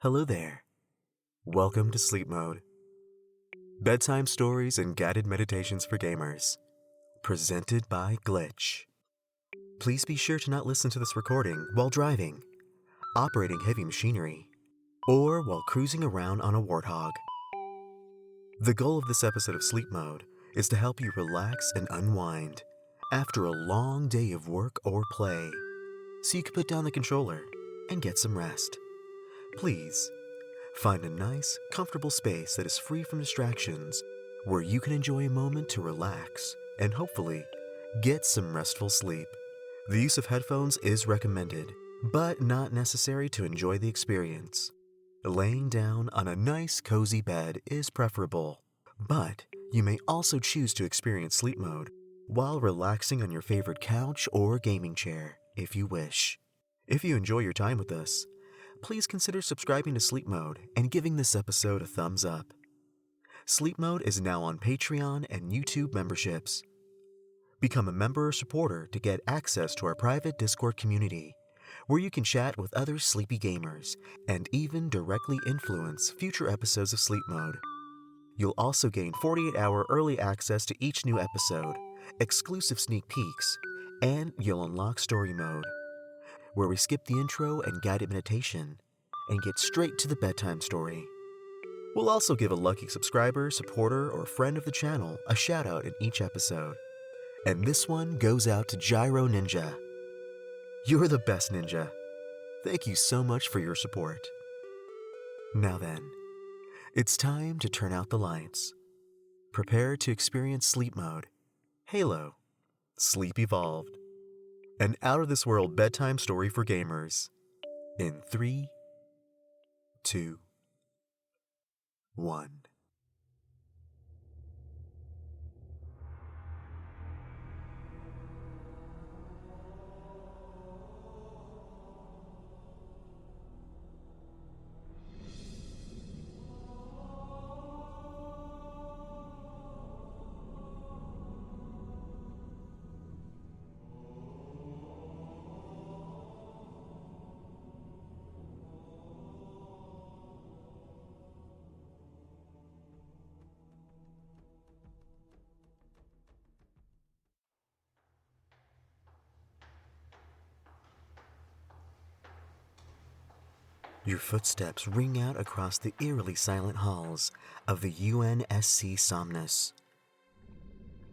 Hello there. Welcome to Sleep Mode. Bedtime stories and guided meditations for gamers. Presented by Glitch. Please be sure to not listen to this recording while driving, operating heavy machinery, or while cruising around on a warthog. The goal of this episode of Sleep Mode is to help you relax and unwind after a long day of work or play, so you can put down the controller and get some rest. Please, find a nice, comfortable space that is free from distractions where you can enjoy a moment to relax and hopefully get some restful sleep. The use of headphones is recommended, but not necessary to enjoy the experience. Laying down on a nice, cozy bed is preferable, but you may also choose to experience sleep mode while relaxing on your favorite couch or gaming chair if you wish. If you enjoy your time with us, please consider subscribing to Sleep Mode and giving this episode a thumbs up. Sleep Mode is now on Patreon and YouTube memberships. Become a member or supporter to get access to our private Discord community, where you can chat with other sleepy gamers and even directly influence future episodes of Sleep Mode. You'll also gain 48-hour early access to each new episode, exclusive sneak peeks, and you'll unlock Story Mode, where we skip the intro and guided meditation and get straight to the bedtime story. We'll also give a lucky subscriber, supporter, or friend of the channel a shout out in each episode. And this one goes out to Gyro Ninja. You're the best ninja. Thank you so much for your support. Now then, it's time to turn out the lights. Prepare to experience Sleep Mode, Halo, Sleep Evolved, an out-of-this-world bedtime story for gamers. In 3, 2, 1. Your footsteps ring out across the eerily silent halls of the UNSC Somnus,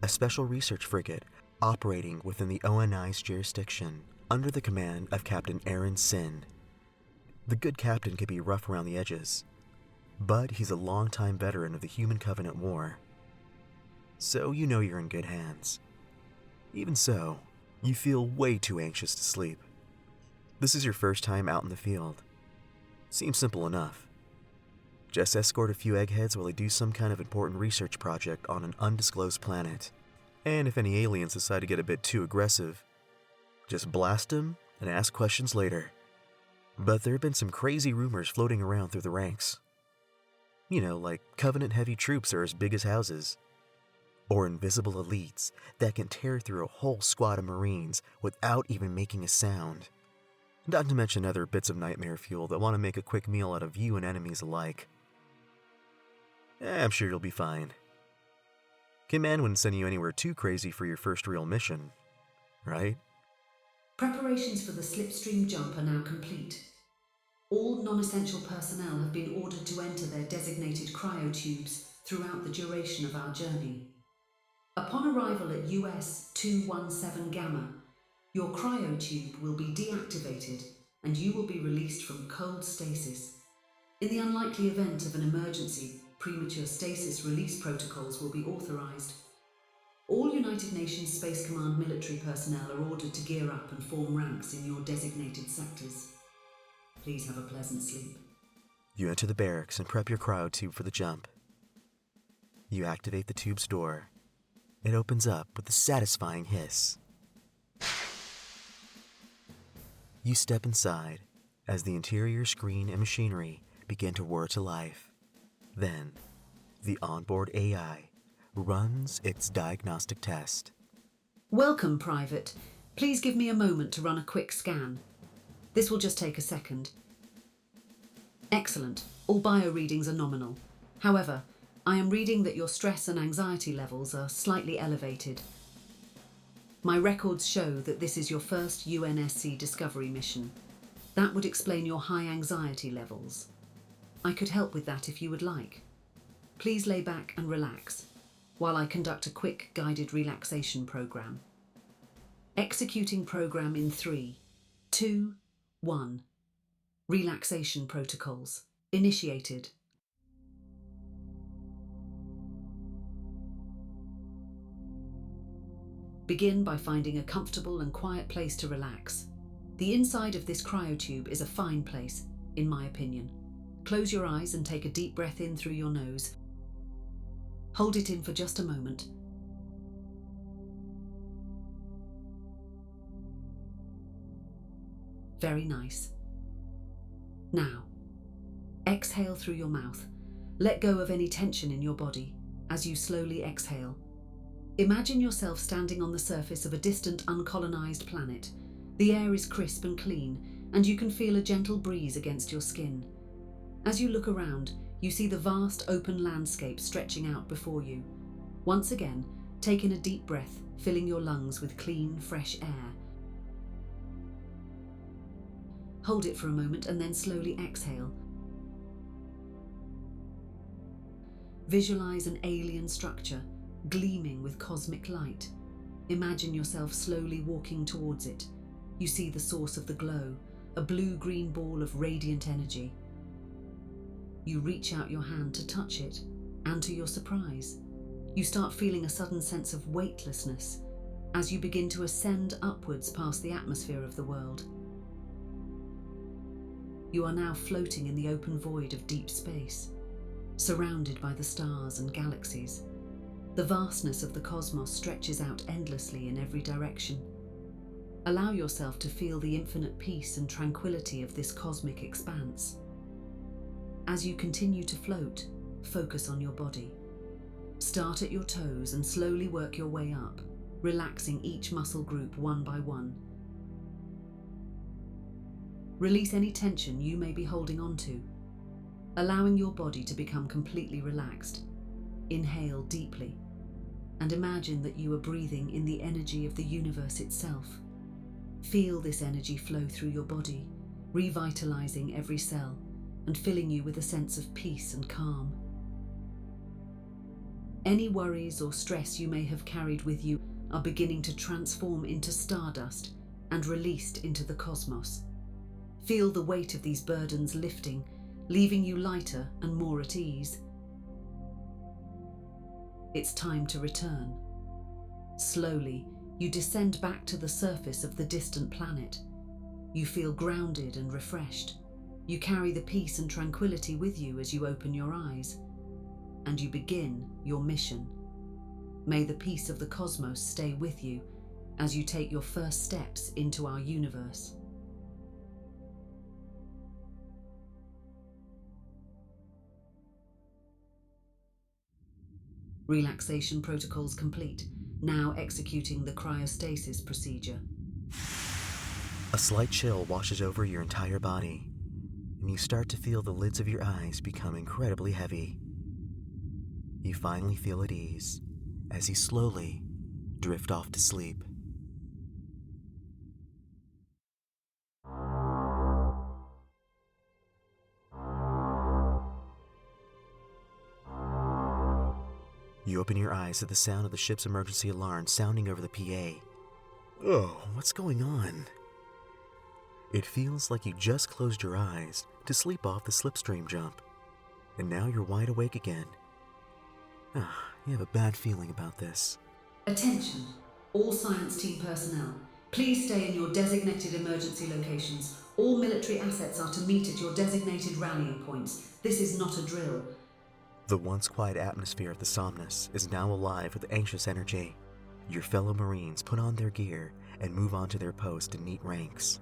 a special research frigate operating within the ONI's jurisdiction under the command of Captain Aaron Sin. The good captain can be rough around the edges, but he's a longtime veteran of the Human Covenant War, so you know you're in good hands. Even so, you feel way too anxious to sleep. This is your first time out in the field. Seems simple enough. Just escort a few eggheads while they do some kind of important research project on an undisclosed planet. And if any aliens decide to get a bit too aggressive, just blast them and ask questions later. But there have been some crazy rumors floating around through the ranks. You know, like Covenant-heavy troops are as big as houses, or invisible elites that can tear through a whole squad of Marines without even making a sound. Not to mention other bits of nightmare fuel that want to make a quick meal out of you and enemies alike. I'm sure you'll be fine. Command wouldn't send you anywhere too crazy for your first real mission, right? Preparations for the slipstream jump are now complete. All non-essential personnel have been ordered to enter their designated cryotubes throughout the duration of our journey. Upon arrival at US 217 Gamma, your cryotube will be deactivated and you will be released from cold stasis. In the unlikely event of an emergency, premature stasis release protocols will be authorized. All United Nations Space Command military personnel are ordered to gear up and form ranks in your designated sectors. Please have a pleasant sleep. You enter the barracks and prep your cryotube for the jump. You activate the tube's door. It opens up with a satisfying hiss. You step inside as the interior screen and machinery begin to whir to life. Then, the onboard AI runs its diagnostic test. Welcome, Private. Please give me a moment to run a quick scan. This will just take a second. Excellent. All bio readings are nominal. However, I am reading that your stress and anxiety levels are slightly elevated. My records show that this is your first UNSC Discovery mission. That would explain your high anxiety levels. I could help with that if you would like. Please lay back and relax while I conduct a quick guided relaxation program. Executing program in 3, 2, 1. Relaxation protocols initiated. Begin by finding a comfortable and quiet place to relax. The inside of this cryotube is a fine place, in my opinion. Close your eyes and take a deep breath in through your nose. Hold it in for just a moment. Very nice. Now, exhale through your mouth. Let go of any tension in your body as you slowly exhale. Imagine yourself standing on the surface of a distant, uncolonized planet. The air is crisp and clean, and you can feel a gentle breeze against your skin. As you look around, you see the vast open landscape stretching out before you. Once again, take in a deep breath, filling your lungs with clean, fresh air. Hold it for a moment and then slowly exhale. Visualize an alien structure, gleaming with cosmic light. Imagine yourself slowly walking towards it. You see the source of the glow, a blue-green ball of radiant energy. You reach out your hand to touch it, and to your surprise, you start feeling a sudden sense of weightlessness as you begin to ascend upwards past the atmosphere of the world. You are now floating in the open void of deep space, surrounded by the stars and galaxies. The vastness of the cosmos stretches out endlessly in every direction. Allow yourself to feel the infinite peace and tranquility of this cosmic expanse. As you continue to float, focus on your body. Start at your toes and slowly work your way up, relaxing each muscle group one by one. Release any tension you may be holding on to, allowing your body to become completely relaxed. Inhale deeply and imagine that you are breathing in the energy of the universe itself. Feel this energy flow through your body, revitalizing every cell and filling you with a sense of peace and calm. Any worries or stress you may have carried with you are beginning to transform into stardust and released into the cosmos. Feel the weight of these burdens lifting, leaving you lighter and more at ease. It's time to return. Slowly, you descend back to the surface of the distant planet. You feel grounded and refreshed. You carry the peace and tranquility with you as you open your eyes. And you begin your mission. May the peace of the cosmos stay with you as you take your first steps into our universe. Relaxation protocols complete. Now executing the cryostasis procedure. A slight chill washes over your entire body, and you start to feel the lids of your eyes become incredibly heavy. You finally feel at ease as you slowly drift off to sleep. You open your eyes at the sound of the ship's emergency alarm sounding over the PA. Oh, what's going on? It feels like you just closed your eyes to sleep off the slipstream jump, and now you're wide awake again. You have a bad feeling about this. Attention, all science team personnel. Please stay in your designated emergency locations. All military assets are to meet at your designated rallying points. This is not a drill. The once quiet atmosphere of the Somnus is now alive with anxious energy. Your fellow Marines put on their gear and move on to their post in neat ranks.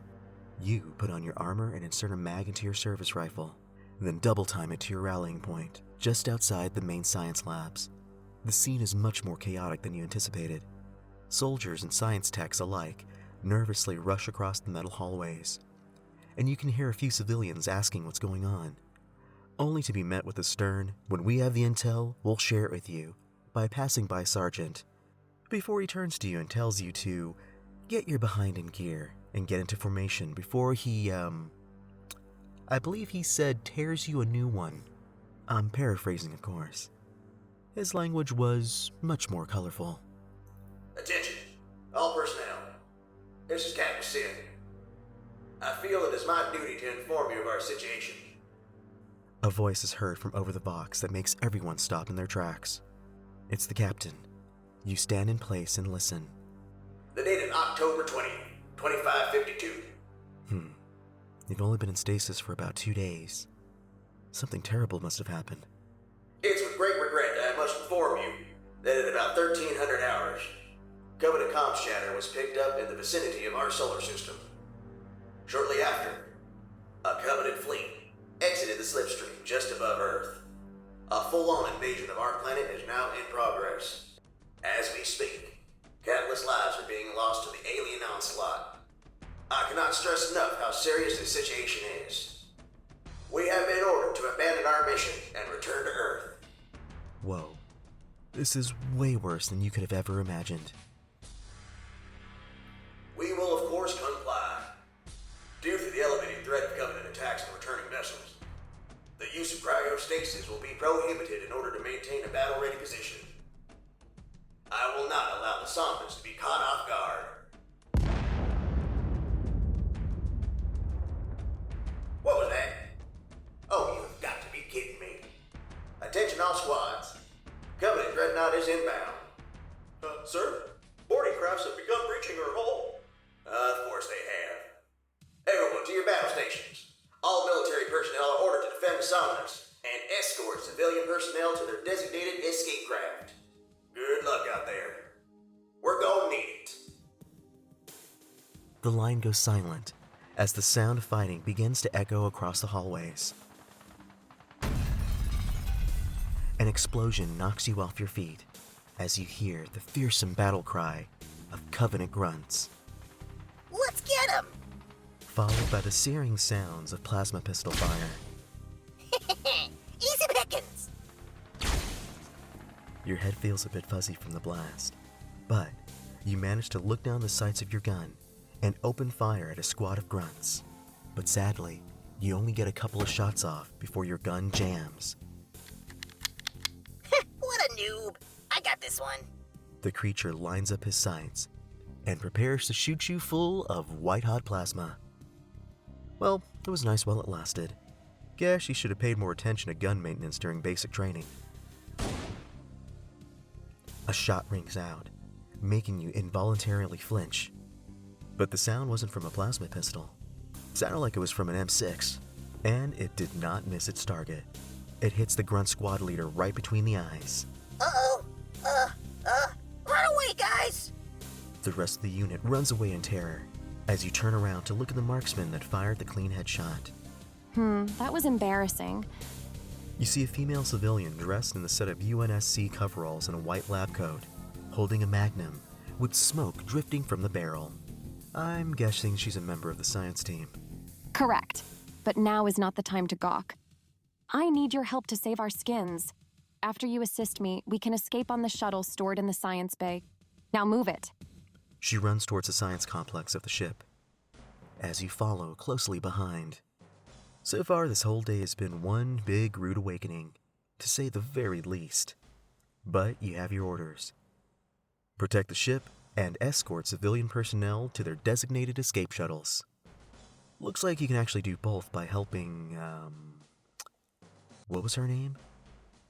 You put on your armor and insert a mag into your service rifle, then double time it to your rallying point, just outside the main science labs. The scene is much more chaotic than you anticipated. Soldiers and science techs alike nervously rush across the metal hallways, and you can hear a few civilians asking what's going on. only to be met with a stern, "When we have the intel, we'll share it with you," by passing by Sergeant, before he turns to you and tells you to get your behind in gear and get into formation before he, I believe he said tears you a new one. I'm paraphrasing, of course. His language was much more colorful. "Attention, all personnel. This is Captain Sid. I feel it is my duty to inform you of our situation." A voice is heard from over the box that makes everyone stop in their tracks. It's the captain. You stand in place and listen. "The date is October 20th, 2552. You've only been in stasis for about 2 days. Something terrible must have happened. It's with great regret that I must inform you that at about 1300 hours, Covenant comms chatter was picked up in the vicinity of our solar system. Shortly after, a Covenant fleet exited the slipstream just above Earth. A full-on invasion of our planet is now in progress. As we speak, countless lives are being lost to the alien onslaught. I cannot stress enough how serious this situation is. We have been ordered to abandon our mission and return to Earth." Whoa. This is way worse than you could have ever imagined. "We will of course comply. Due to the elevated threat of Covenant attacks on returning vessels, the use of cryostasis will be prohibited in order to maintain a battle-ready position. I will not allow the Somnus to be caught off guard." What was that? Oh, you've got to be kidding me. "Attention all squads. Covenant Dreadnought is inbound." Sir? Boarding crafts have begun breaching her hull." Of course they have. "Everyone to your battle stations. All military personnel are ordered to defend the Somnus and escort civilian personnel to their designated escape craft. Good luck out there. We're gonna need it." The line goes silent as the sound of fighting begins to echo across the hallways. An explosion knocks you off your feet as you hear the fearsome battle cry of Covenant grunts, "Let's get him!" followed by the searing sounds of plasma pistol fire. Easy pickings! Your head feels a bit fuzzy from the blast, but you manage to look down the sights of your gun and open fire at a squad of grunts. But sadly, you only get a couple of shots off before your gun jams. What a noob! I got this one. The creature lines up his sights and prepares to shoot you full of white-hot plasma. Well, it was nice while it lasted. Guess you should have paid more attention to gun maintenance during basic training. A shot rings out, making you involuntarily flinch. But the sound wasn't from a plasma pistol. It sounded like it was from an M6, and it did not miss its target. It hits the grunt squad leader right between the eyes. Uh-oh. Run away, guys! The rest of the unit runs away in terror as you turn around to look at the marksman that fired the clean headshot. That was embarrassing. You see a female civilian dressed in a set of UNSC coveralls and a white lab coat, holding a magnum with smoke drifting from the barrel. I'm guessing she's a member of the science team. Correct. But now is not the time to gawk. I need your help to save our skins. After you assist me, we can escape on the shuttle stored in the science bay. Now move it. She runs towards the science complex of the ship, as you follow closely behind. So far, this whole day has been one big rude awakening, to say the very least. But you have your orders. Protect the ship and escort civilian personnel to their designated escape shuttles. Looks like you can actually do both by helping, what was her name?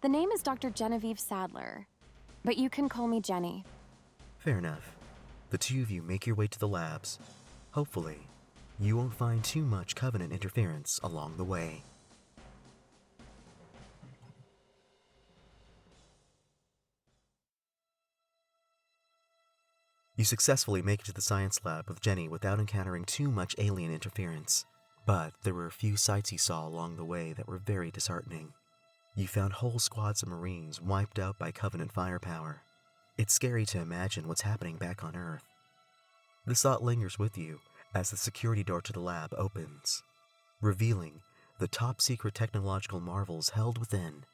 The name is Dr. Genevieve Sadler, but you can call me Jenny. Fair enough. The two of you make your way to the labs. Hopefully, you won't find too much Covenant interference along the way. You successfully make it to the science lab with Jenny without encountering too much alien interference. But there were a few sights you saw along the way that were very disheartening. You found whole squads of Marines wiped out by Covenant firepower. It's scary to imagine what's happening back on Earth. This thought lingers with you as the security door to the lab opens, revealing the top secret technological marvels held within.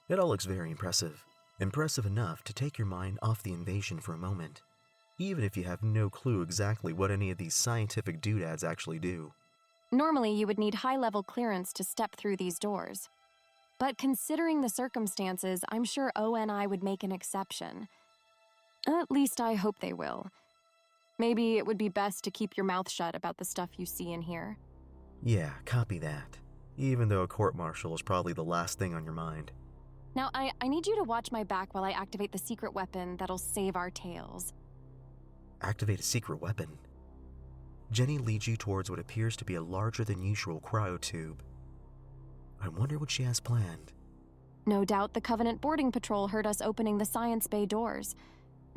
It all looks very impressive. Impressive enough to take your mind off the invasion for a moment, even if you have no clue exactly what any of these scientific doodads actually do. Normally, you would need high-level clearance to step through these doors. But considering the circumstances, I'm sure ONI would make an exception. At least I hope they will. Maybe it would be best to keep your mouth shut about the stuff you see and hear. Yeah, copy that. Even though a court-martial is probably the last thing on your mind. Now, I need you to watch my back while I activate the secret weapon that'll save our tails. Activate a secret weapon. Jenny leads you towards what appears to be a larger-than-usual cryotube. I wonder what she has planned. No doubt the Covenant boarding patrol heard us opening the science bay doors.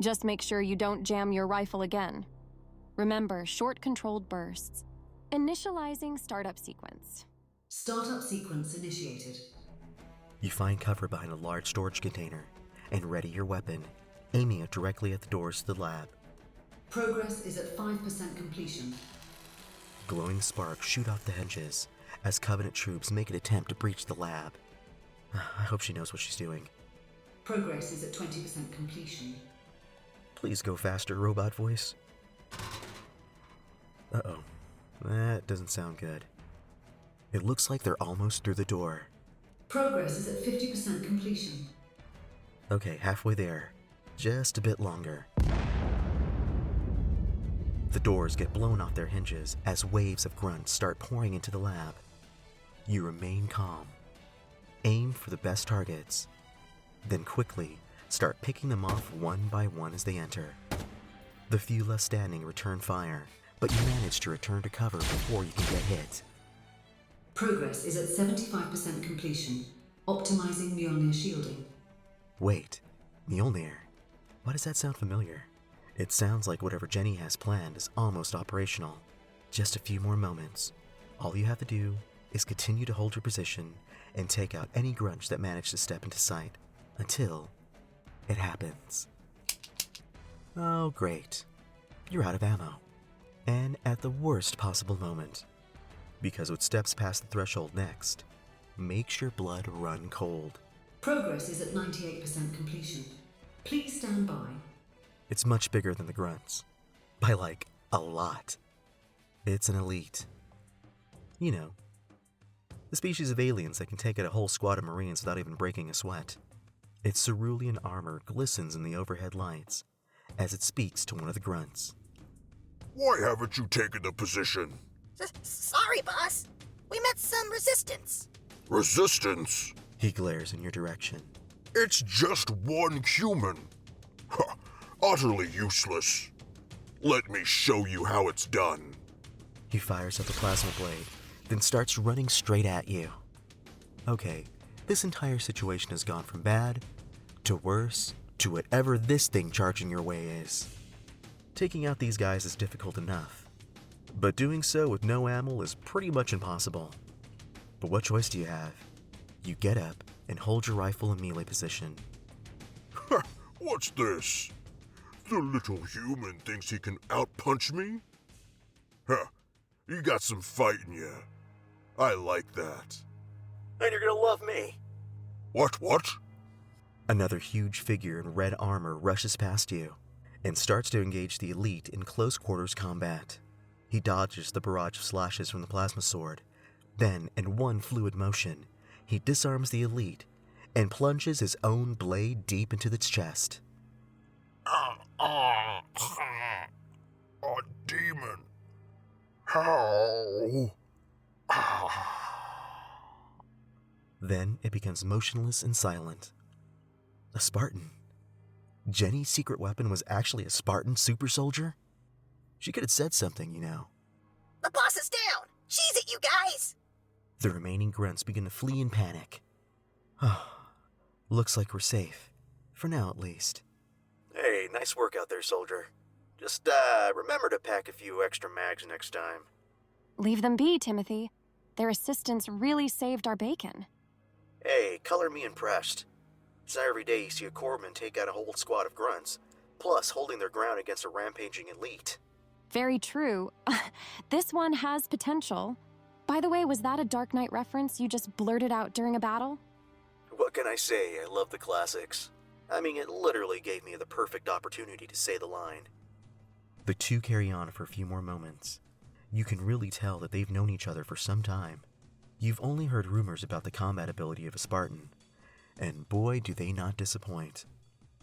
Just make sure you don't jam your rifle again. Remember, short controlled bursts. Initializing startup sequence. Startup sequence initiated. You find cover behind a large storage container and ready your weapon, aiming it directly at the doors to the lab. Progress is at 5% completion. Glowing sparks shoot off the hinges as Covenant troops make an attempt to breach the lab. I hope she knows what she's doing. Progress is at 20% completion. Please go faster, robot voice. Uh-oh. That doesn't sound good. It looks like they're almost through the door. Progress is at 50% completion. Okay, halfway there. Just a bit longer. The doors get blown off their hinges as waves of grunts start pouring into the lab. You remain calm. Aim for the best targets. Then quickly start picking them off one by one as they enter. The few left standing return fire, but you manage to return to cover before you can get hit. Progress is at 75% completion. Optimizing Mjolnir shielding. Wait, Mjolnir? Why does that sound familiar? It sounds like whatever Jenny has planned is almost operational. Just a few more moments. All you have to do is continue to hold your position and take out any grunge that managed to step into sight until it happens. Oh, great. You're out of ammo. And at the worst possible moment. Because what steps past the threshold next makes your blood run cold. Progress is at 98% completion. Please stand by. It's much bigger than the grunts. By like, a lot. It's an elite. You know, the species of aliens that can take out a whole squad of Marines without even breaking a sweat. Its cerulean armor glistens in the overhead lights as it speaks to one of the grunts. Why haven't you taken the position? Sorry, boss. We met some resistance. Resistance? He glares in your direction. It's just one human. Ha, utterly useless. Let me show you how it's done. He fires up a plasma blade, then starts running straight at you. Okay, this entire situation has gone from bad to worse to whatever this thing charging your way is. Taking out these guys is difficult enough, but doing so with no ammo is pretty much impossible. But what choice do you have? You get up and hold your rifle in melee position. Ha, what's this? The little human thinks he can outpunch me? Huh, you got some fight in ya. I like that. And you're gonna love me. What? Another huge figure in red armor rushes past you and starts to engage the elite in close quarters combat. He dodges the barrage of slashes from the plasma sword. Then, in one fluid motion, he disarms the elite and plunges his own blade deep into its chest. A demon. How? Then it becomes motionless and silent. A Spartan. Jenny's secret weapon was actually a Spartan super soldier? She could have said something, you know. The boss is down. She's it, you guys. The remaining grunts begin to flee in panic. Looks like we're safe. For now, at least. Hey, nice work out there, soldier. Just, remember to pack a few extra mags next time. Leave them be, Timothy. Their assistance really saved our bacon. Hey, color me impressed. It's not every day you see a corpsman take out a whole squad of grunts, plus holding their ground against a rampaging elite. Very true. This one has potential. By the way, was that a Dark Knight reference you just blurted out during a battle? What can I say? I love the classics. I mean, it literally gave me the perfect opportunity to say the line. The two carry on for a few more moments. You can really tell that they've known each other for some time. You've only heard rumors about the combat ability of a Spartan, and boy do they not disappoint.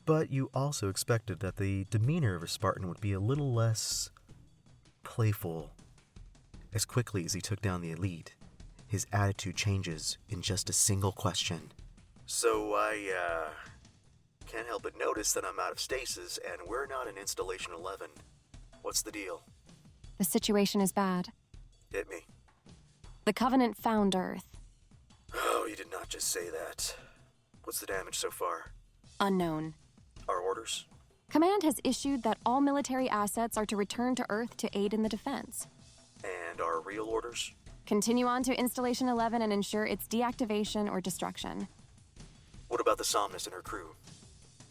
But you also expected that the demeanor of a Spartan would be a little less playful. As quickly as he took down the elite, his attitude changes in just a single question. So I can't help but notice that I'm out of stasis and we're not in Installation 11. What's the deal? The situation is bad. Hit me. The Covenant found Earth. Oh, you did not just say that. What's the damage so far? Unknown. Our orders? Command has issued that all military assets are to return to Earth to aid in the defense. And our real orders? Continue on to Installation 11 and ensure its deactivation or destruction. What about the Somnus and her crew?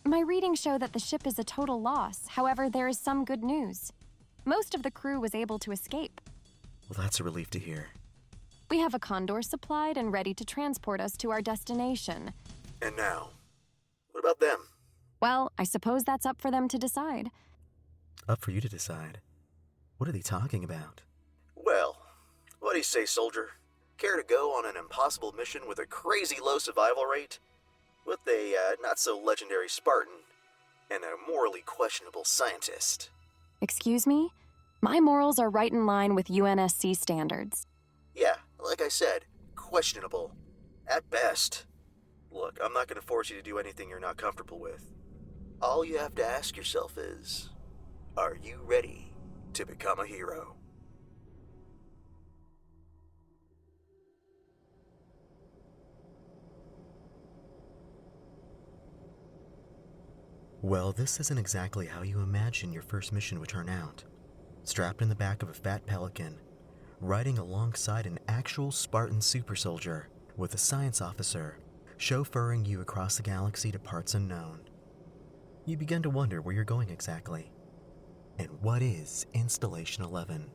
My readings show that the ship is a total loss. However, there is some good news. Most of the crew was able to escape. Well, that's a relief to hear. We have a Condor supplied and ready to transport us to our destination. And now, what about them? Well, I suppose that's up for them to decide. Up for you to decide. What are they talking about? Well, what do you say, soldier? Care to go on an impossible mission with a crazy low survival rate? With a not-so-legendary Spartan and a morally questionable scientist? Excuse me? My morals are right in line with UNSC standards. Yeah, like I said, questionable. At best. Look, I'm not going to force you to do anything you're not comfortable with. All you have to ask yourself is, are you ready to become a hero? Well, this isn't exactly how you imagine your first mission would turn out. Strapped in the back of a fat pelican, riding alongside an actual Spartan super soldier, with a science officer chauffeuring you across the galaxy to parts unknown. You begin to wonder where you're going exactly. And what is Installation 11?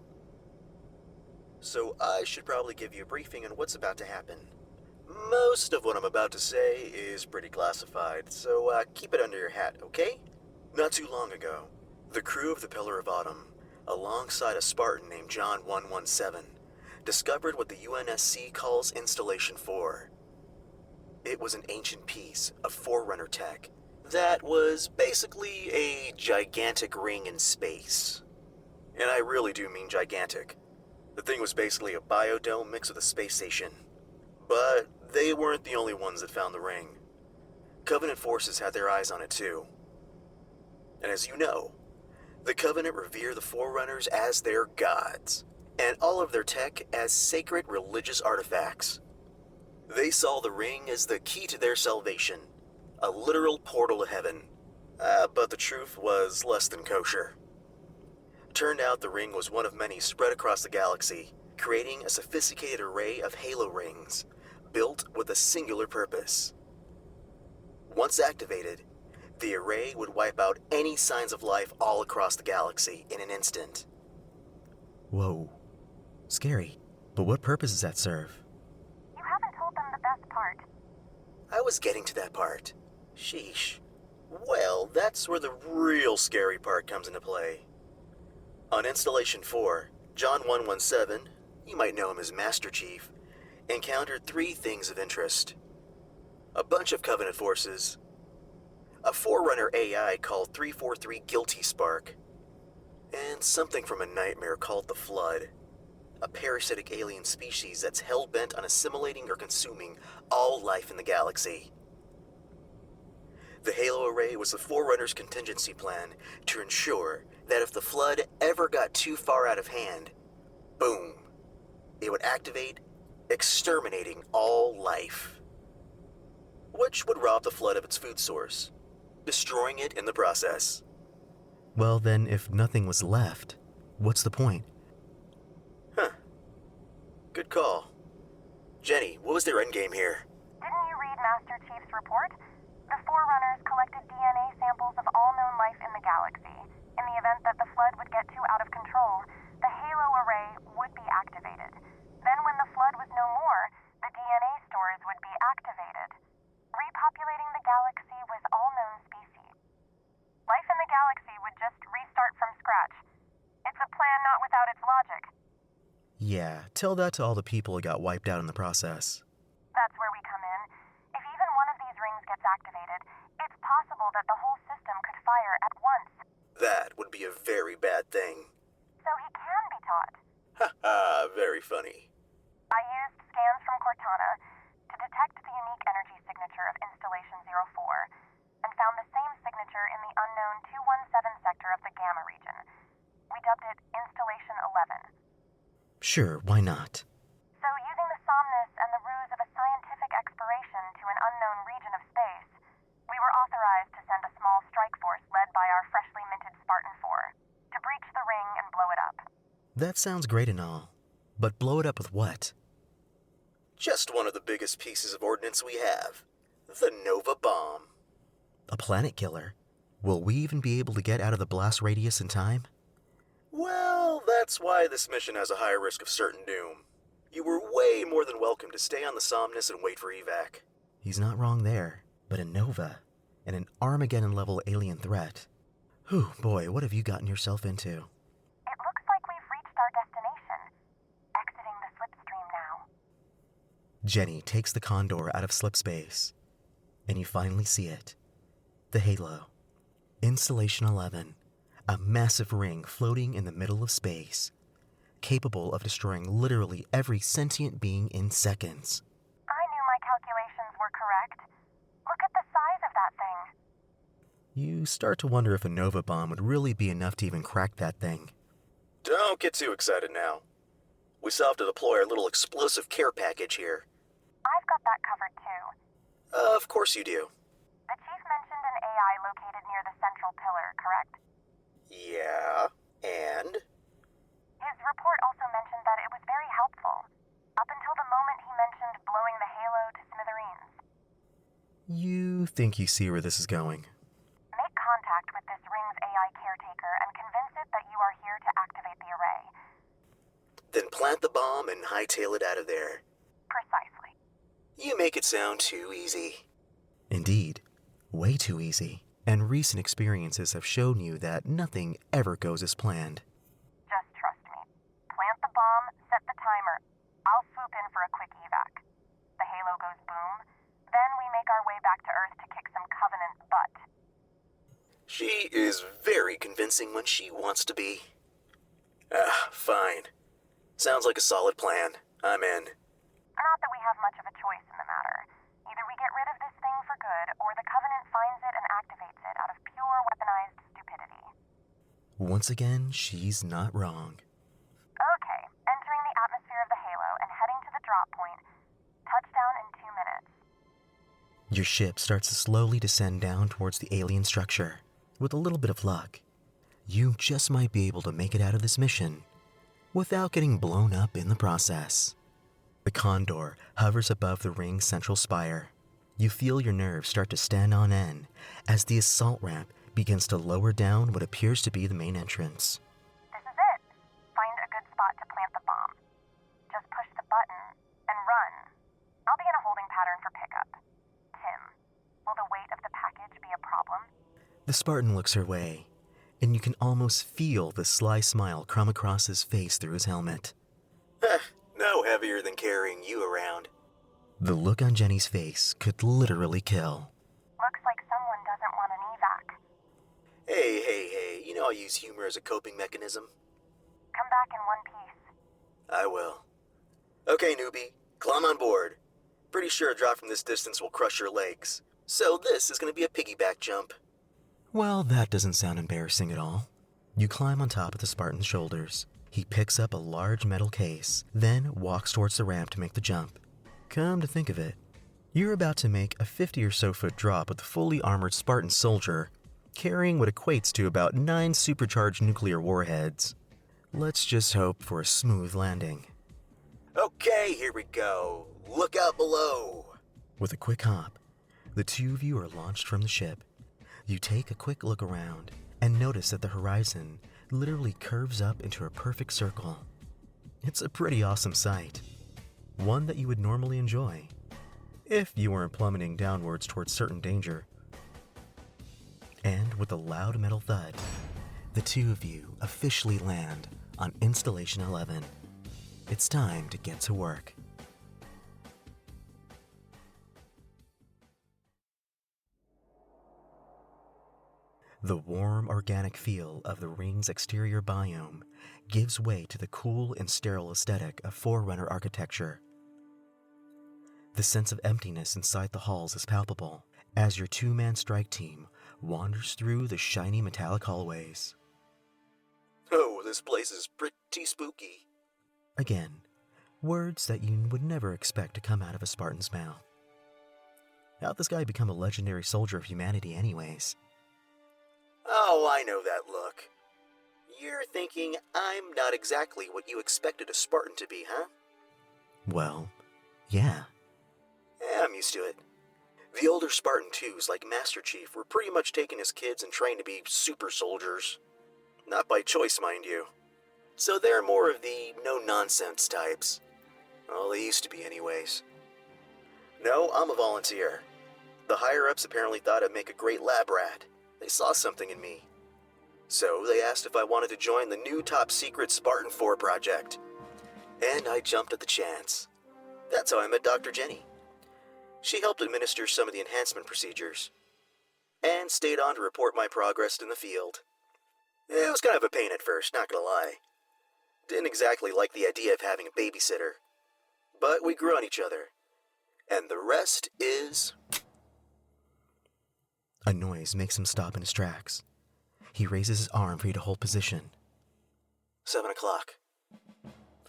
So I should probably give you a briefing on what's about to happen. Most of what I'm about to say is pretty classified, so keep it under your hat, okay? Not too long ago, the crew of the Pillar of Autumn, alongside a Spartan named John 117, discovered what the UNSC calls Installation 4. It was an ancient piece of Forerunner tech that was basically a gigantic ring in space. And I really do mean gigantic. The thing was basically a biodome mixed with a space station. But they weren't the only ones that found the ring. Covenant forces had their eyes on it too. And as you know, the Covenant revere the Forerunners as their gods, and all of their tech as sacred religious artifacts. They saw the ring as the key to their salvation, a literal portal to heaven. But the truth was less than kosher. Turned out the ring was one of many spread across the galaxy, creating a sophisticated array of halo rings, built with a singular purpose. Once activated, the array would wipe out any signs of life all across the galaxy in an instant. Whoa. Scary. But what purpose does that serve? You haven't told them the best part. I was getting to that part. Sheesh. Well, that's where the real scary part comes into play. On Installation 4, John 117, you might know him as Master Chief, encountered 3 things of interest. A bunch of Covenant forces, a Forerunner AI called 343 Guilty Spark, and something from a nightmare called the Flood, a parasitic alien species that's hell-bent on assimilating or consuming all life in the galaxy. The Halo Array was the Forerunner's contingency plan to ensure that if the Flood ever got too far out of hand, boom, it would activate, exterminating all life. Which would rob the Flood of its food source, destroying it in the process. Well then, if nothing was left, what's the point? Huh. Good call. Jenny, what was their endgame here? Didn't you read Master Chief's report? The Forerunners collected DNA samples of all known life in the galaxy. In the event that the Flood would get too out of control, the Halo Array would be activated. Then when the plan not without its logic. Yeah, tell that to all the people who got wiped out in the process. That's where we come in. If even one of these rings gets activated, it's possible that the whole system could fire at once. That would be a very bad thing. So he can be taught. Ha ha, very funny. I used scans from Cortana to detect the unique energy signature of Installation 04 and found the same signature in the unknown 217 sector of the Gamma region. We dubbed it Installation 11. Sure, why not? So using the Somnus and the ruse of a scientific exploration to an unknown region of space, we were authorized to send a small strike force led by our freshly minted Spartan 4 to breach the ring and blow it up. That sounds great and all, but blow it up with what? Just one of the biggest pieces of ordnance we have. The Nova Bomb. A planet killer? Will we even be able to get out of the blast radius in time? Well, that's why this mission has a high risk of certain doom. You were way more than welcome to stay on the Somnus and wait for evac. He's not wrong there, but a Nova and an Armageddon-level alien threat. Whew, boy, what have you gotten yourself into? It looks like we've reached our destination. Exiting the slipstream now. Jenny takes the Condor out of slipspace, and you finally see it. The Halo. Installation 11. A massive ring floating in the middle of space, capable of destroying literally every sentient being in seconds. I knew my calculations were correct. Look at the size of that thing. You start to wonder if a Nova bomb would really be enough to even crack that thing. Don't get too excited now. We still have to deploy our little explosive care package here. I've got that covered too. Of course you do. The chief mentioned an AI located near the central pillar, correct? Yeah, and? His report also mentioned that it was very helpful, up until the moment he mentioned blowing the Halo to smithereens. You think you see where this is going. Make contact with this ring's AI caretaker and convince it that you are here to activate the array. Then plant the bomb and hightail it out of there. Precisely. You make it sound too easy. Indeed, way too easy. And recent experiences have shown you that nothing ever goes as planned. Just trust me. Plant the bomb, set the timer. I'll swoop in for a quick evac. The Halo goes boom. Then we make our way back to Earth to kick some Covenant butt. She is very convincing when she wants to be. Fine. Sounds like a solid plan. I'm in. Not that we have much of a choice in the matter. Either we get rid of this thing for good, or the Covenant finds it and activates it out of pure weaponized stupidity. Once again, she's not wrong. Okay, entering the atmosphere of the Halo and heading to the drop point. Touchdown in 2 minutes. Your ship starts to slowly descend down towards the alien structure. With a little bit of luck, you just might be able to make it out of this mission without getting blown up in the process. The Condor hovers above the ring's central spire. You feel your nerves start to stand on end as the assault ramp begins to lower down what appears to be the main entrance. This is it. Find a good spot to plant the bomb. Just push the button and run. I'll be in a holding pattern for pickup. Tim, will the weight of the package be a problem? The Spartan looks her way, and you can almost feel the sly smile come across his face through his helmet. No heavier than carrying you around. The look on Jenny's face could literally kill. Looks like someone doesn't want an evac. Hey, you know I use humor as a coping mechanism. Come back in one piece. I will. Okay, newbie, climb on board. Pretty sure a drop from this distance will crush your legs. So this is gonna be a piggyback jump. Well, that doesn't sound embarrassing at all. You climb on top of the Spartan's shoulders. He picks up a large metal case, then walks towards the ramp to make the jump. Come to think of it, you're about to make a 50 or so foot drop with a fully armored Spartan soldier, carrying what equates to about 9 supercharged nuclear warheads. Let's just hope for a smooth landing. Okay, here we go. Look out below. With a quick hop, the two of you are launched from the ship. You take a quick look around and notice that the horizon literally curves up into a perfect circle. It's a pretty awesome sight. One that you would normally enjoy, if you weren't plummeting downwards towards certain danger. And with a loud metal thud, the two of you officially land on Installation 11. It's time to get to work. The warm, organic feel of the ring's exterior biome gives way to the cool and sterile aesthetic of Forerunner architecture. The sense of emptiness inside the halls is palpable as your two-man strike team wanders through the shiny metallic hallways. Oh, this place is pretty spooky. Again, words that you would never expect to come out of a Spartan's mouth. How'd this guy become a legendary soldier of humanity anyways? Oh, I know that look. You're thinking I'm not exactly what you expected a Spartan to be, huh? Well, yeah. I'm used to it. The older Spartan 2s, like Master Chief, were pretty much taking his kids and trying to be super soldiers. Not by choice, mind you. So they're more of the no-nonsense types. Well, they used to be anyways. No, I'm a volunteer. The higher-ups apparently thought I'd make a great lab rat. They saw something in me. So they asked if I wanted to join the new top-secret Spartan 4 project. And I jumped at the chance. That's how I met Dr. Jenny. She helped administer some of the enhancement procedures. And stayed on to report my progress in the field. It was kind of a pain at first, not gonna lie. Didn't exactly like the idea of having a babysitter. But we grew on each other. And the rest is... A noise makes him stop in his tracks. He raises his arm for you to hold position. 7 o'clock.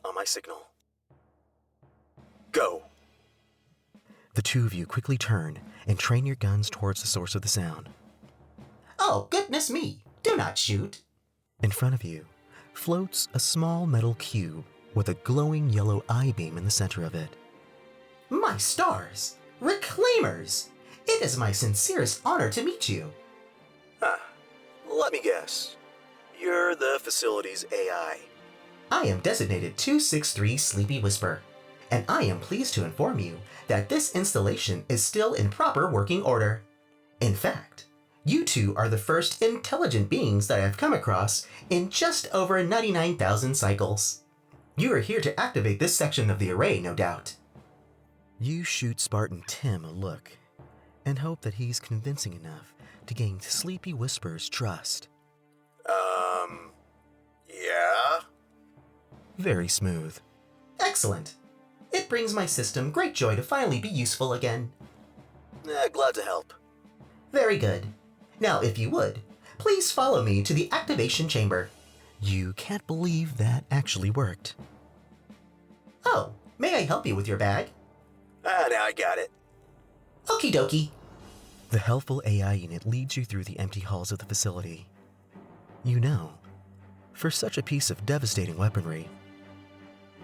On my signal. Go! The two of you quickly turn and train your guns towards the source of the sound. Oh, goodness me! Do not shoot! In front of you floats a small metal cube with a glowing yellow eye beam in the center of it. My stars! Reclaimers! It is my sincerest honor to meet you. Let me guess. You're the facility's AI. I am designated 263 Sleepy Whisper, and I am pleased to inform you that this installation is still in proper working order. In fact, you two are the first intelligent beings that I've come across in just over 99,000 cycles. You are here to activate this section of the array, no doubt. You shoot Spartan Tim a look and hope that he's convincing enough to gain Sleepy Whisper's trust. Yeah? Very smooth. Excellent. It brings my system great joy to finally be useful again. Glad to help. Very good. Now, if you would, please follow me to the activation chamber. You can't believe that actually worked. Oh, may I help you with your bag? Now I got it. Okie dokie. The helpful AI unit leads you through the empty halls of the facility. You know, for such a piece of devastating weaponry,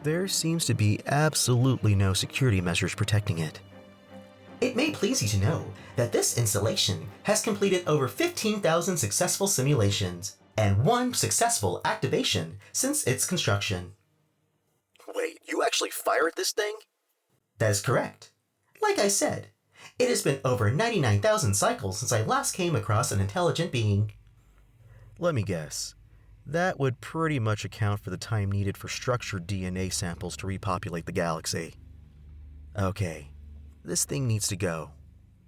there seems to be absolutely no security measures protecting it. It may please you to know that this installation has completed over 15,000 successful simulations and 1 successful activation since its construction. Wait, you actually fired this thing? That is correct. Like I said, it has been over 99,000 cycles since I last came across an intelligent being. Let me guess. That would pretty much account for the time needed for structured DNA samples to repopulate the galaxy. Okay, this thing needs to go.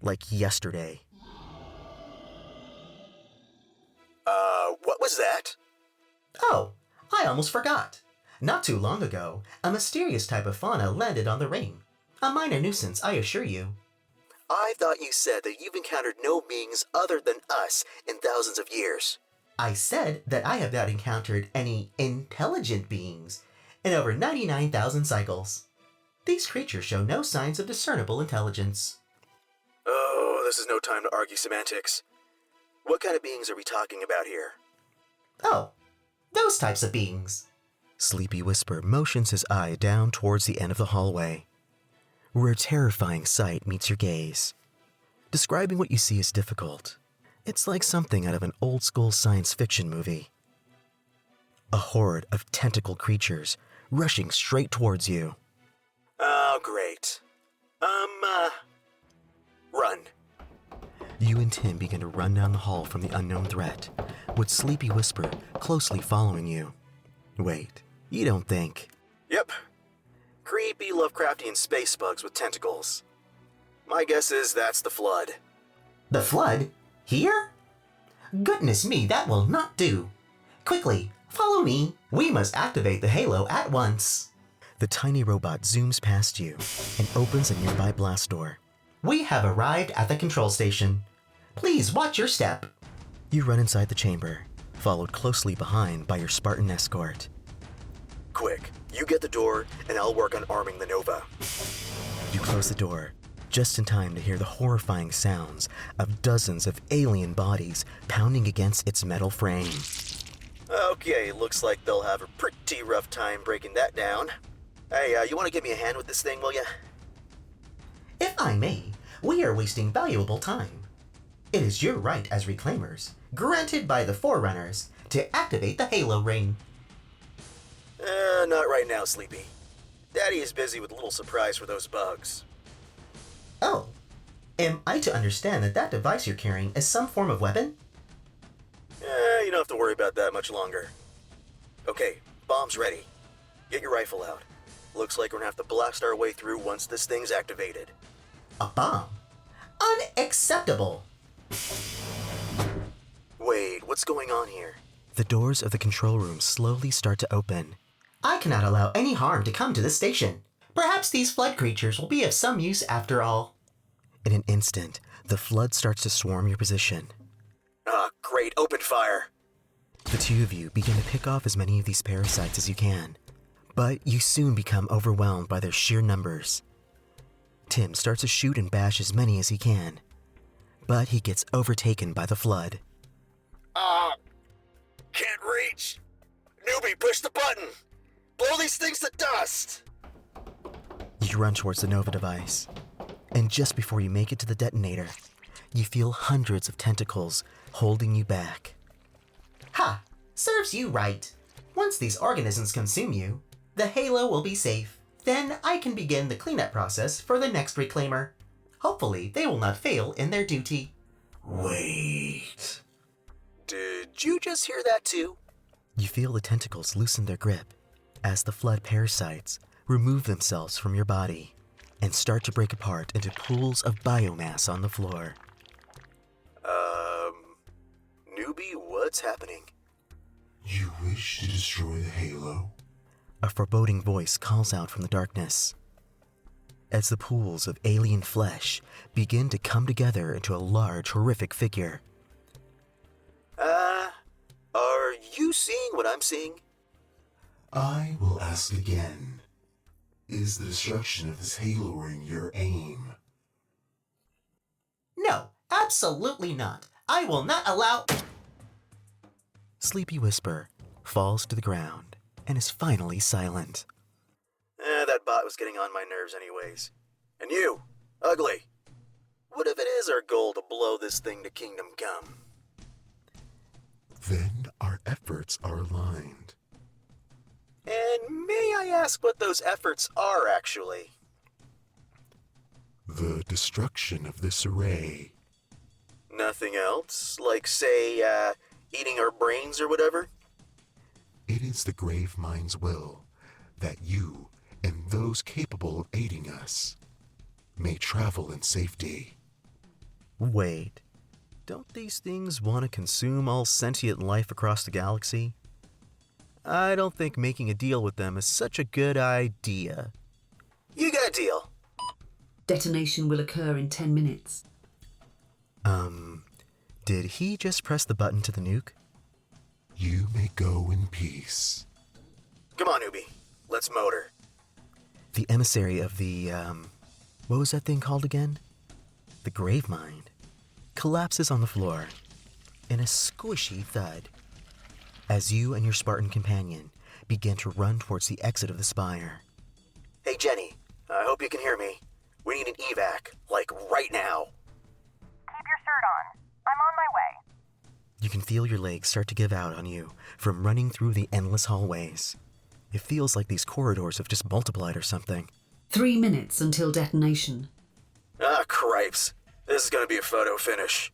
Like yesterday. What was that? Oh, I almost forgot. Not too long ago, a mysterious type of fauna landed on the ring. A minor nuisance, I assure you. I thought you said that you've encountered no beings other than us in thousands of years. I said that I have not encountered any intelligent beings in over 99,000 cycles. These creatures show no signs of discernible intelligence. Oh, this is no time to argue semantics. What kind of beings are we talking about here? Oh, those types of beings. Sleepy Whisper motions his eye down towards the end of the hallway, where a terrifying sight meets your gaze. Describing what you see is difficult. It's like something out of an old-school science fiction movie. A horde of tentacled creatures rushing straight towards you. Oh, great. Run. You and Tim begin to run down the hall from the unknown threat, with Sleepy Whisper closely following you. Wait, you don't think... Yep. Creepy Lovecraftian space bugs with tentacles. My guess is that's the Flood. The Flood? Here? Goodness me, that will not do. Quickly, follow me. We must activate the halo at once. The tiny robot zooms past you and opens a nearby blast door. We have arrived at the control station. Please watch your step. You run inside the chamber, followed closely behind by your Spartan escort. Quick, you get the door, and I'll work on arming the Nova. You close the door, just in time to hear the horrifying sounds of dozens of alien bodies pounding against its metal frame. Okay, looks like they'll have a pretty rough time breaking that down. Hey, you want to give me a hand with this thing, will ya? If I may, we are wasting valuable time. It is your right as reclaimers, granted by the Forerunners, to activate the Halo Ring. Not right now, Sleepy. Daddy is busy with a little surprise for those bugs. Oh, am I to understand that that device you're carrying is some form of weapon? You don't have to worry about that much longer. Okay, bomb's ready. Get your rifle out. Looks like we're gonna have to blast our way through once this thing's activated. A bomb? Unacceptable! Wait, what's going on here? The doors of the control room slowly start to open. I cannot allow any harm to come to this station. Perhaps these flood creatures will be of some use after all. In an instant, the Flood starts to swarm your position. Ah, great, open fire. The two of you begin to pick off as many of these parasites as you can, but you soon become overwhelmed by their sheer numbers. Tim starts to shoot and bash as many as he can, but he gets overtaken by the Flood. Can't reach. Newbie, push the button. Blow these things to dust. You run towards the Nova device, and just before you make it to the detonator, you feel hundreds of tentacles holding you back. Ha! Serves you right. Once these organisms consume you, the halo will be safe. Then I can begin the cleanup process for the next reclaimer. Hopefully, they will not fail in their duty. Wait. Did you just hear that too? You feel the tentacles loosen their grip as the Flood parasites remove themselves from your body and start to break apart into pools of biomass on the floor. Newbie, what's happening? You wish to destroy the halo? A foreboding voice calls out from the darkness. As the pools of alien flesh begin to come together into a large, horrific figure. Are you seeing what I'm seeing? I will ask again. Is the destruction of this halo ring your aim? No, absolutely not. I will not allow... Sleepy Whisper falls to the ground and is finally silent. That bot was getting on my nerves anyways. And you, Ugly. What if it is our goal to blow this thing to Kingdom Come? Then our efforts are aligned. And may I ask what those efforts are, actually? The destruction of this array. Nothing else? Like, say, eating our brains or whatever? It is the Grave Mind's will that you and those capable of aiding us may travel in safety. Wait, don't these things want to consume all sentient life across the galaxy? I don't think making a deal with them is such a good idea. You got a deal. Detonation will occur in 10 minutes. Did he just press the button to the nuke? You may go in peace. Come on, newbie. Let's motor. The emissary of the, what was that thing called again? The Grave Mind collapses on the floor in a squishy thud as you and your Spartan companion begin to run towards the exit of the spire. Hey, Jenny. I hope you can hear me. We need an evac, like right now. Keep your shirt on. I'm on my way. You can feel your legs start to give out on you from running through the endless hallways. It feels like these corridors have just multiplied or something. 3 minutes until detonation. Ah, cripes. This is gonna be a photo finish.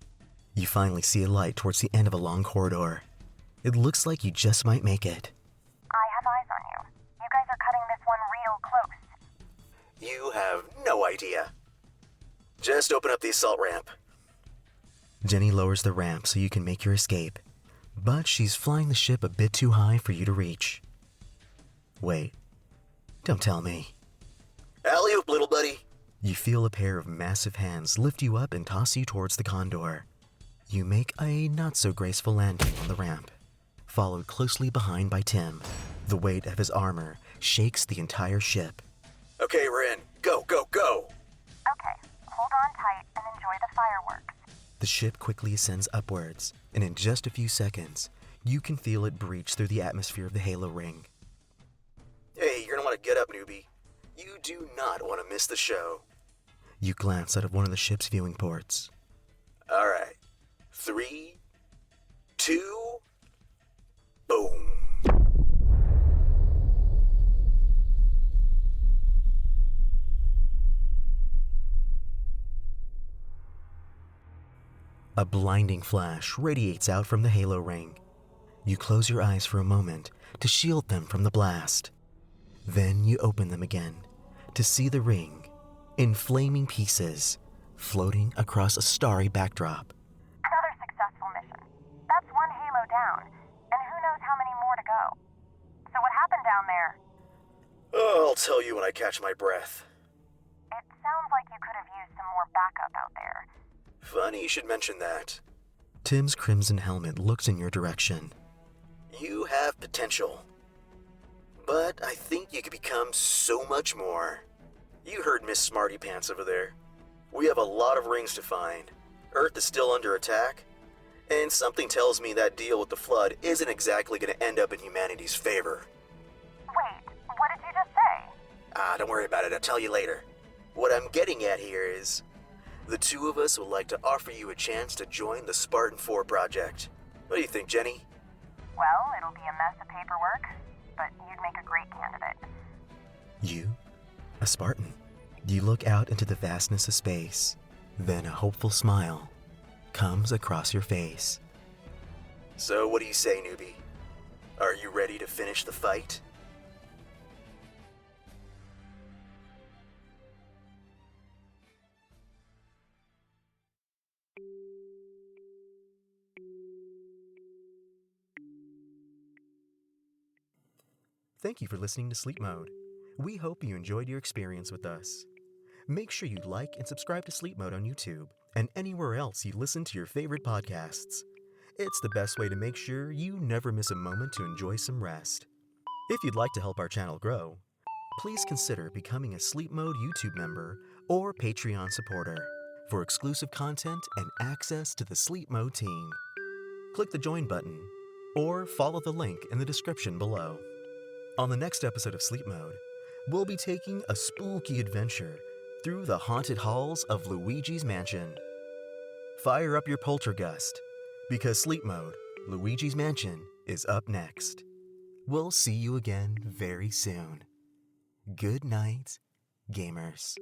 You finally see a light towards the end of a long corridor. It looks like you just might make it. I have have eyes on you. You guys are cutting this one real close. You have no idea. Just open up the assault ramp. Jenny lowers the ramp so you can make your escape, but she's flying the ship a bit too high for you to reach. Wait, don't tell me. Alley-oop, little buddy. You feel a pair of massive hands lift you up and toss you towards the condor. You make a not-so-graceful landing on the ramp, followed closely behind by Tim. The weight of his armor shakes the entire ship. Okay, we're in. Go, go, go! Okay, hold on tight and enjoy the fireworks. The ship quickly ascends upwards, and in just a few seconds, you can feel it breach through the atmosphere of the halo ring. Hey, you're gonna want to get up, newbie. You do not want to miss the show. You glance out of one of the ship's viewing ports. All right. 3, 2, boom. A blinding flash radiates out from the halo ring. You close your eyes for a moment to shield them from the blast. Then you open them again to see the ring in flaming pieces floating across a starry backdrop. Another successful mission. That's one halo down, and who knows how many more to go. So what happened down there? Oh, I'll tell you when I catch my breath. It sounds like you could have used some more backup out there. Funny you should mention that. Tim's crimson helmet looks in your direction. You have potential. But I think you could become so much more. You heard Miss Smarty Pants over there. We have a lot of rings to find. Earth is still under attack. And something tells me that deal with the flood isn't exactly going to end up in humanity's favor. Wait, what did you just say? Don't worry about it. I'll tell you later. What I'm getting at here is, the two of us would like to offer you a chance to join the Spartan 4 project. What do you think, Jenny? Well, it'll be a mess of paperwork, but you'd make a great candidate. You? A Spartan? You look out into the vastness of space. Then a hopeful smile comes across your face. So what do you say, newbie? Are you ready to finish the fight? Thank you for listening to Sleep Mode. We hope you enjoyed your experience with us. Make sure you like and subscribe to Sleep Mode on YouTube and anywhere else you listen to your favorite podcasts. It's the best way to make sure you never miss a moment to enjoy some rest. If you'd like to help our channel grow, please consider becoming a Sleep Mode YouTube member or Patreon supporter for exclusive content and access to the Sleep Mode team. Click the join button or follow the link in the description below. On the next episode of Sleep Mode, we'll be taking a spooky adventure through the haunted halls of Luigi's Mansion. Fire up your poltergust, because Sleep Mode, Luigi's Mansion, is up next. We'll see you again very soon. Good night, gamers.